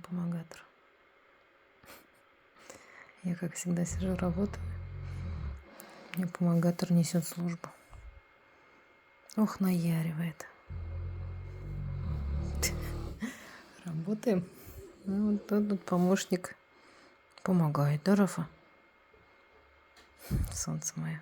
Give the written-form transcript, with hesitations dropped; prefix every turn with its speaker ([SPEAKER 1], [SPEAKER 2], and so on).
[SPEAKER 1] помогатор. Я, как всегда, сижу, работаю. Мне помогатор несет службу. Ох, наяривает. Работаем. Ну, вот тут помощник помогает, да, Рафа? Солнце мое.